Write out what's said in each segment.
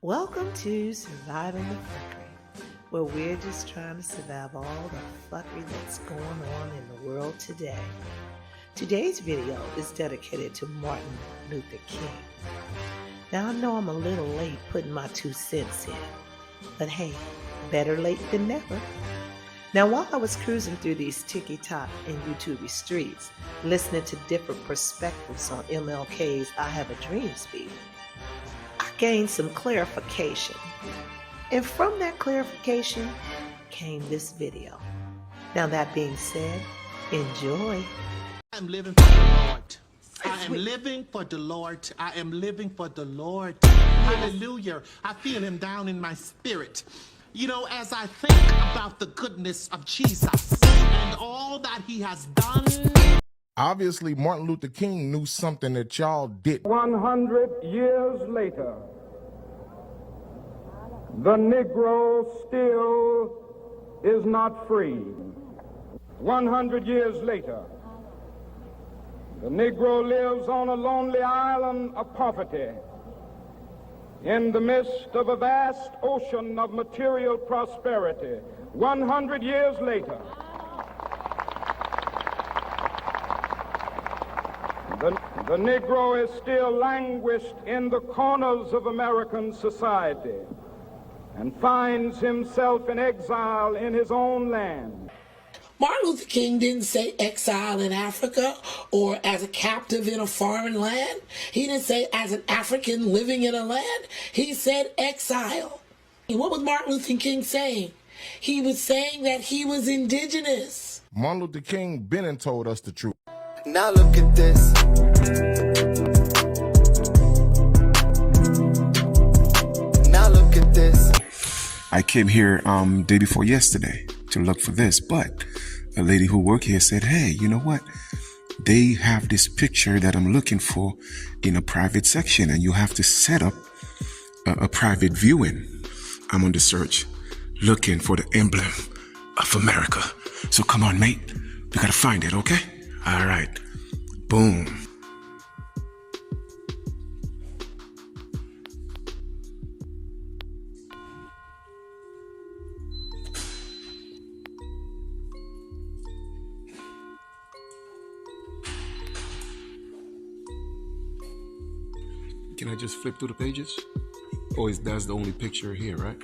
Welcome to Surviving the Fuckery, where we're just trying to survive all the fuckery that's going on in the world today. Today's video is dedicated to Martin Luther King. Now, I know I'm a little late putting my 2 cents in, but hey, better late than never. Now, while I was cruising through these TikTok and YouTube streets, listening to different perspectives on MLK's I Have a Dream speech, I gained some clarification. And from that clarification came this video. Now, that being said, enjoy. I'm living for the Lord. I am living for the Lord. I am living for the Lord. Hallelujah. I feel him down in my spirit. You know, as I think about the goodness of Jesus and all that he has done. Obviously, Martin Luther King knew something that y'all didn't. 100 years later, the Negro still is not free. 100 years later, the Negro lives on a lonely island of poverty in the midst of a vast ocean of material prosperity. 100 years later, the Negro is still languished in the corners of American society and finds himself in exile in his own land. Martin Luther King didn't say exile in Africa or as a captive in a foreign land. He didn't say as an African living in a land. He said exile. And what was Martin Luther King saying? He was saying that he was indigenous. Martin Luther King been and told us the truth. Now look at this. Now look at this. I came here day before yesterday to look for this, but a lady who worked here said, hey, you know what? They have this picture that I'm looking for in a private section, and you have to set up a private viewing. I'm on the search looking for the emblem of America. So come on, mate. We gotta find it, okay? All right. Boom. Can I just flip through the pages? Or is that's the only picture here, right?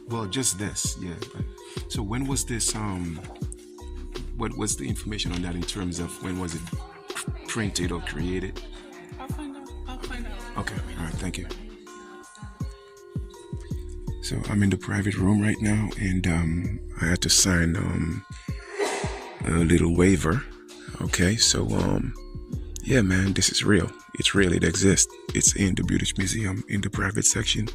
Well, just this, yeah. So when was this, what was the information on that in terms of when was it printed or created? I'll find out. Okay, all right, thank you. So I'm in the private room right now, and I had to sign a little waiver. Okay, so yeah, man, this is real. It's real, it exists. It's in the British Museum in the private section.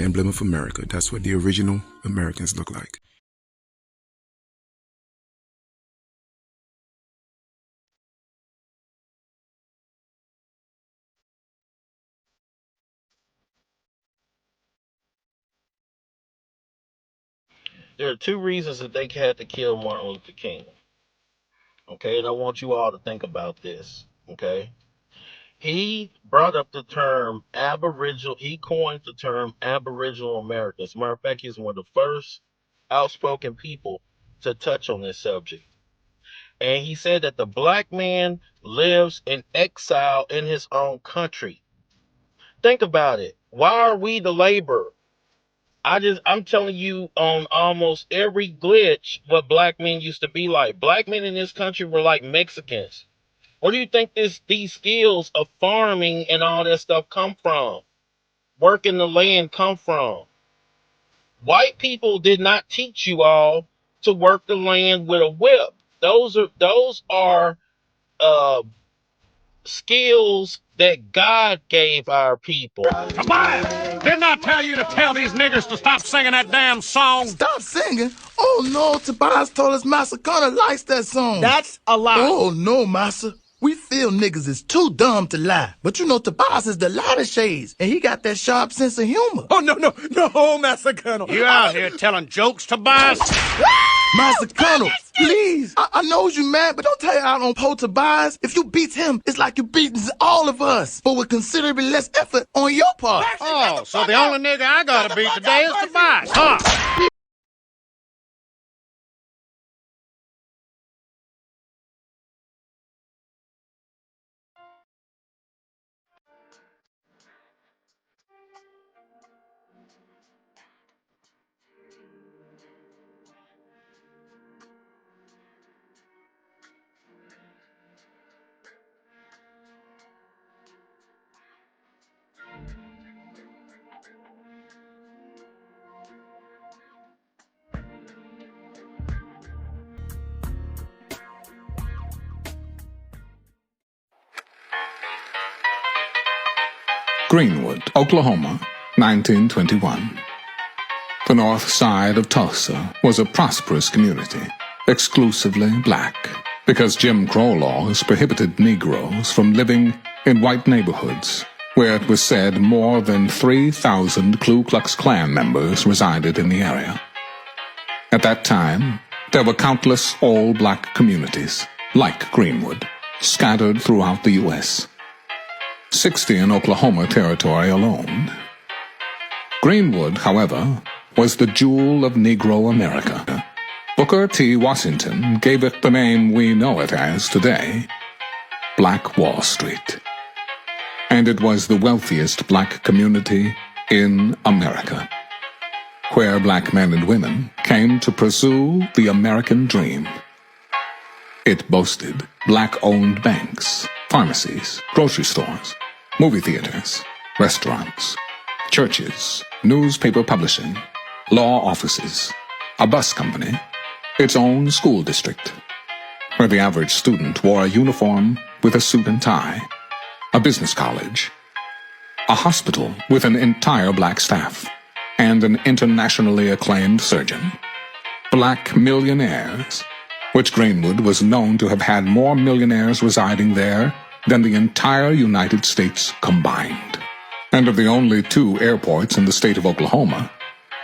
Emblem of America. That's what the original Americans look like. There are two reasons that they had to kill Martin Luther King. Okay, and I want you all to think about this. Okay, he brought up the term Aboriginal. He coined the term Aboriginal Americans. As a matter of fact, he's one of the first outspoken people to touch on this subject. And he said that the black man lives in exile in his own country. Think about it. Why are we the labor? I'm telling you on almost every glitch what black men used to be like. Black men in this country were like Mexicans. Where do you think these skills of farming and all that stuff come from? Working the land come from? White people did not teach you all to work the land with a whip. Those are skills that God gave our people. Tobias, didn't I tell you to tell these niggers to stop singing that damn song? Stop singing? Oh no, Tobias told us Massa Connor likes that song. That's a lie. Oh no, Massa. We feel niggas is too dumb to lie. But you know Tobias is the lighter shades, and he got that sharp sense of humor. Oh, no, Master Colonel. You out here telling jokes, Tobias? Master Colonel, please. I know you mad, but don't tell you out on Po Tobias. If you beat him, it's like you beating all of us, but with considerably less effort on your part. Oh, so the only nigga I gotta beat today is Tobias, huh? Greenwood, Oklahoma, 1921. The north side of Tulsa was a prosperous community, exclusively black, because Jim Crow laws prohibited Negroes from living in white neighborhoods, where it was said more than 3,000 Ku Klux Klan members resided in the area. At that time, there were countless all-black communities, like Greenwood, scattered throughout the U.S., 60 in Oklahoma Territory alone. Greenwood, however, was the jewel of Negro America. Booker T. Washington gave it the name we know it as today, Black Wall Street. And it was the wealthiest black community in America, where black men and women came to pursue the American dream. It boasted black-owned banks, pharmacies, grocery stores, movie theaters, restaurants, churches, newspaper publishing, law offices, a bus company, its own school district, where the average student wore a uniform with a suit and tie, a business college, a hospital with an entire black staff, and an internationally acclaimed surgeon. Black millionaires, which Greenwood was known to have had more millionaires residing there than the entire United States combined. And of the only 2 airports in the state of Oklahoma,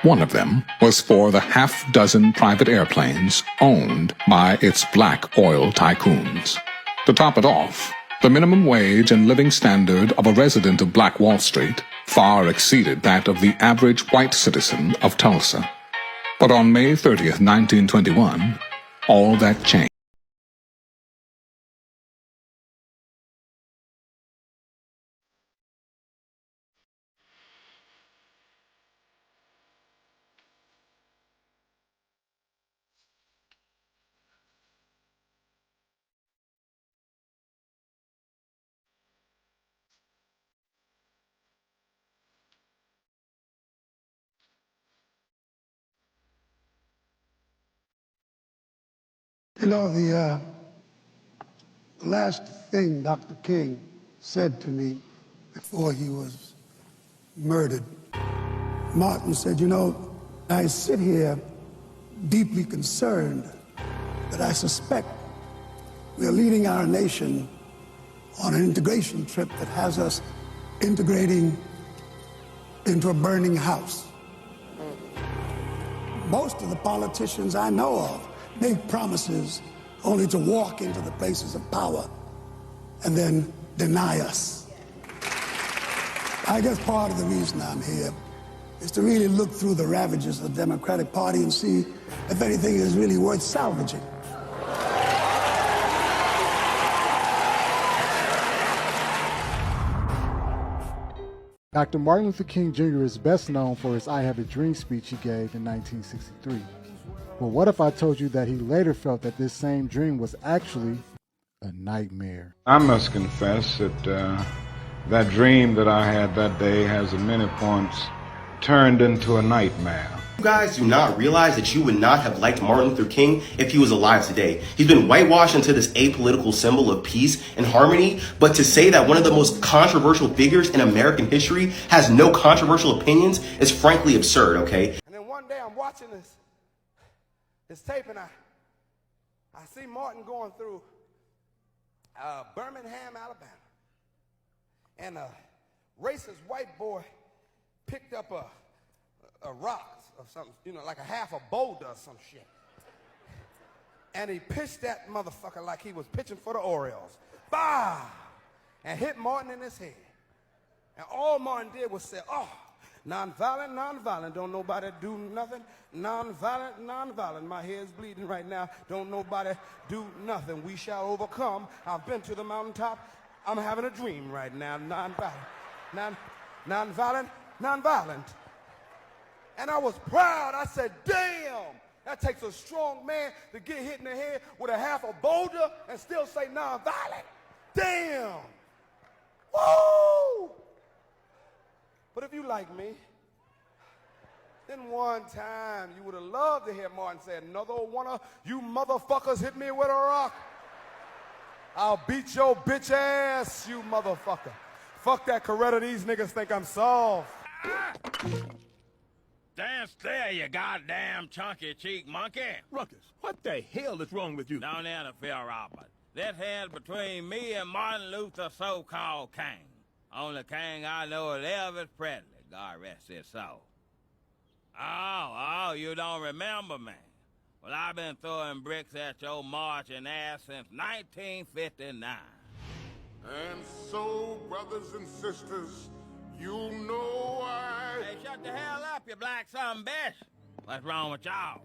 one of them was for the half-dozen private airplanes owned by its black oil tycoons. To top it off, the minimum wage and living standard of a resident of Black Wall Street far exceeded that of the average white citizen of Tulsa. But on May 30th, 1921, all that changed. You know, the last thing Dr. King said to me before he was murdered, Martin said, you know, I sit here deeply concerned that I suspect we're leading our nation on an integration trip that has us integrating into a burning house. Most of the politicians I know of make promises only to walk into the places of power and then deny us. I guess part of the reason I'm here is to really look through the ravages of the Democratic Party and see if anything is really worth salvaging. Dr. Martin Luther King Jr. is best known for his I Have a Dream speech he gave in 1963. Well, what if I told you that he later felt that this same dream was actually a nightmare? I must confess that that dream that I had that day has at many points turned into a nightmare. You guys do not realize that you would not have liked Martin Luther King if he was alive today. He's been whitewashed into this apolitical symbol of peace and harmony, but to say that one of the most controversial figures in American history has no controversial opinions is frankly absurd, okay? And then one day I'm watching this tape, and I see Martin going through Birmingham, Alabama, and a racist white boy picked up a rock of something, you know, like a half a boulder or some shit. And he pitched that motherfucker like he was pitching for the Orioles. Bah! And hit Martin in his head. And all Martin did was say, oh, nonviolent, nonviolent, don't nobody do nothing. Nonviolent, nonviolent, my head's bleeding right now. Don't nobody do nothing. We shall overcome. I've been to the mountaintop. I'm having a dream right now. Nonviolent, nonviolent, nonviolent. And I was proud. I said, damn, that takes a strong man to get hit in the head with a half a boulder and still say nonviolent. Damn. Woo! But if you like me, then one time you would have loved to hear Martin say, another one of you motherfuckers hit me with a rock. I'll beat your bitch ass, you motherfucker. Fuck that Coretta, these niggas think I'm soft. Dance there, you goddamn chunky cheek monkey. Ruckus, what the hell is wrong with you? Don't interfere, Robert. This here's between me and Martin Luther, so-called king. Only king I know is Elvis Presley. God rest his soul. Oh, you don't remember me? Well, I've been throwing bricks at your marching ass since 1959. And so, brothers and sisters, you know Hey, shut the hell up, you black son of a bitch. What's wrong with y'all?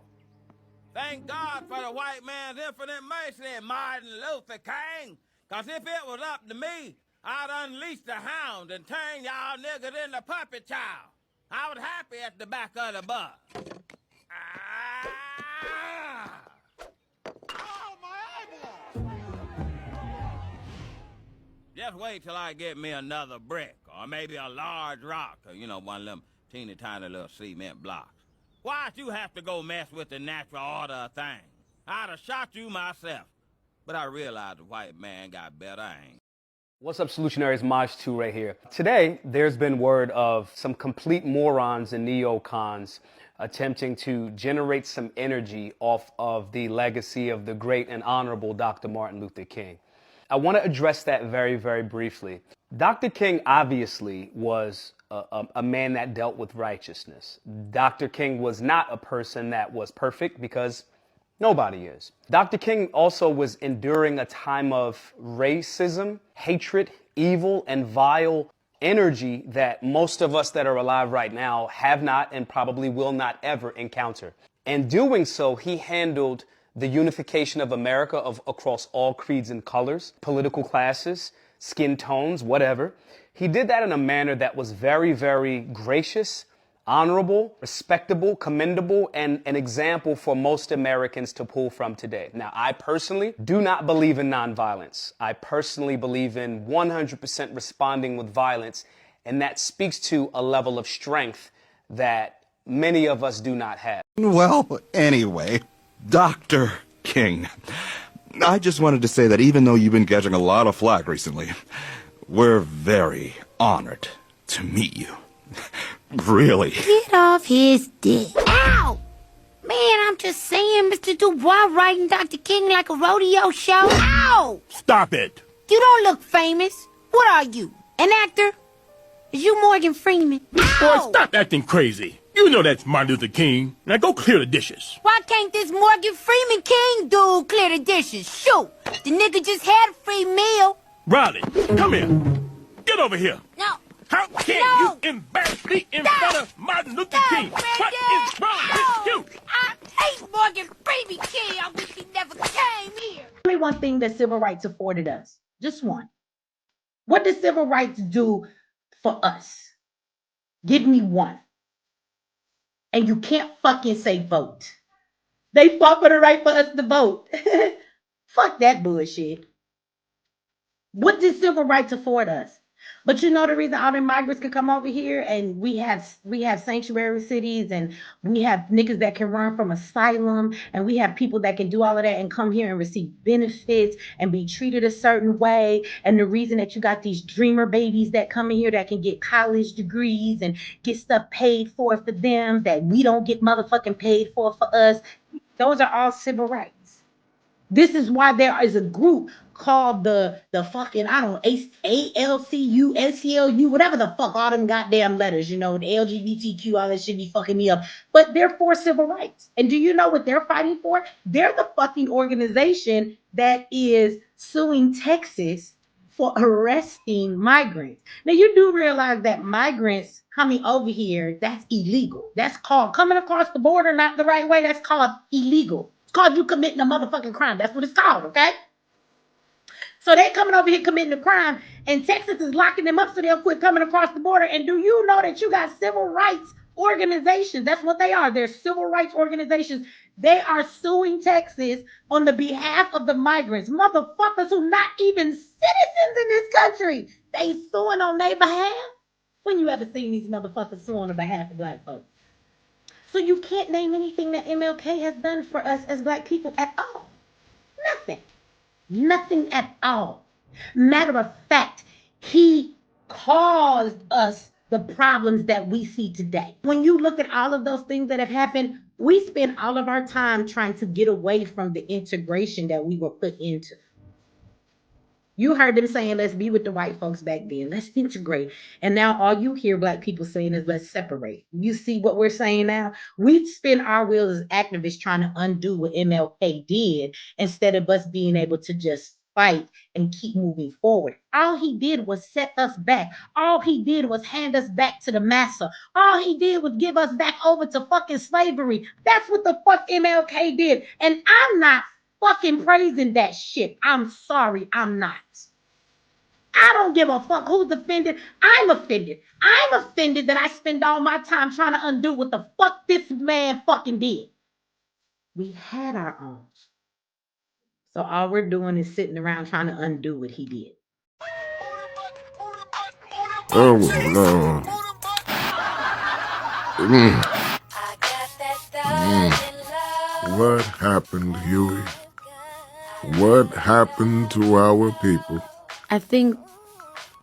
Thank God for the white man's infinite mercy, Martin Luther King. Cause if it was up to me, I'd unleash the hound and turn y'all niggas into puppet child. I was happy at the back of the bus. Oh, my eyeball! Just wait till I get me another brick, or maybe a large rock, or, you know, one of them teeny tiny little cement blocks. Why'd you have to go mess with the natural order of things? I'd have shot you myself. But I realized the white man got better aim. What's up, Solutionaries? Maj 2 right here. Today, there's been word of some complete morons and neocons attempting to generate some energy off of the legacy of the great and honorable Dr. Martin Luther King. I want to address that very, very briefly. Dr. King obviously was a man that dealt with righteousness. Dr. King was not a person that was perfect, because nobody is. Dr. King also was enduring a time of racism, hatred, evil, and vile energy that most of us that are alive right now have not and probably will not ever encounter. And doing so, he handled the unification of America across all creeds and colors, political classes, skin tones, whatever. He did that in a manner that was very, very gracious, honorable, respectable, commendable, and an example for most Americans to pull from today. Now, I personally do not believe in nonviolence. I personally believe in 100% responding with violence, and that speaks to a level of strength that many of us do not have. Well, anyway, Dr. King, I just wanted to say that even though you've been catching a lot of flack recently, we're very honored to meet you. Really. Get off his dick. Ow! Man, I'm just saying, Mr. Dubois riding Dr. King like a rodeo show. Ow! Stop it. You don't look famous. What are you, an actor? Is you Morgan Freeman? Ow! Boy, stop acting crazy. You know that's Martin Luther King. Now go clear the dishes. Why can't this Morgan Freeman King dude clear the dishes? Shoot, the nigga just had a free meal. Riley, come here. Get over here. No. How can you embarrass me in front of Martin Luther King? What is wrong with you? I hate Morgan Freeman King. I wish he never came here. Only one thing that civil rights afforded us. Just one. What did civil rights do for us? Give me one. And you can't fucking say vote. They fought for the right for us to vote. Fuck that bullshit. What did civil rights afford us? But you know the reason all the migrants can come over here and we have sanctuary cities and we have niggas that can run from asylum and we have people that can do all of that and come here and receive benefits and be treated a certain way. And the reason that you got these dreamer babies that come in here that can get college degrees and get stuff paid for them that we don't get motherfucking paid for us. Those are all civil rights. This is why there is a group called the fucking, I don't know, ALCU, SCLU, whatever the fuck, all them goddamn letters, the LGBTQ, all that shit be fucking me up. But they're for civil rights. And do you know what they're fighting for? They're the fucking organization that is suing Texas for arresting migrants. Now, you do realize that migrants coming over here, that's illegal. That's called coming across the border not the right way. That's called illegal. It's called you committing a motherfucking crime. That's what it's called, okay? So they coming over here committing a crime, and Texas is locking them up so they'll quit coming across the border. And do you know that you got civil rights organizations? That's what they are. They're civil rights organizations. They are suing Texas on the behalf of the migrants, motherfuckers who not even citizens in this country. They suing on their behalf. When you ever seen these motherfuckers sue on the behalf of black folks? So you can't name anything that MLK has done for us as black people at all. Nothing. Nothing at all. Matter of fact, he caused us the problems that we see today. When you look at all of those things that have happened, we spend all of our time trying to get away from the integration that we were put into. You heard them saying, let's be with the white folks back then. Let's integrate. And now all you hear black people saying is, let's separate. You see what we're saying now? We spin our wheels as activists trying to undo what MLK did instead of us being able to just fight and keep moving forward. All he did was set us back. All he did was hand us back to the massa. All he did was give us back over to fucking slavery. That's what the fuck MLK did. And I'm not fucking praising that shit. I'm sorry, I'm not. I don't give a fuck who's offended. I'm offended. I'm offended that I spend all my time trying to undo what the fuck this man fucking did. We had our own. So all we're doing is sitting around trying to undo what he did. Oh, no. What happened, Huey? What happened to our people? I think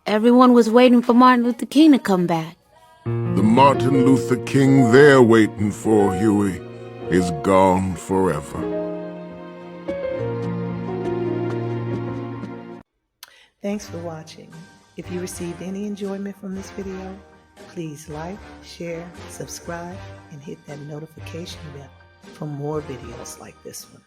everyone was waiting for Martin Luther King to come back. The Martin Luther King they're waiting for, Huey, is gone forever. Thanks for watching. If you received any enjoyment from this video, please like, share, subscribe, and hit that notification bell for more videos like this one.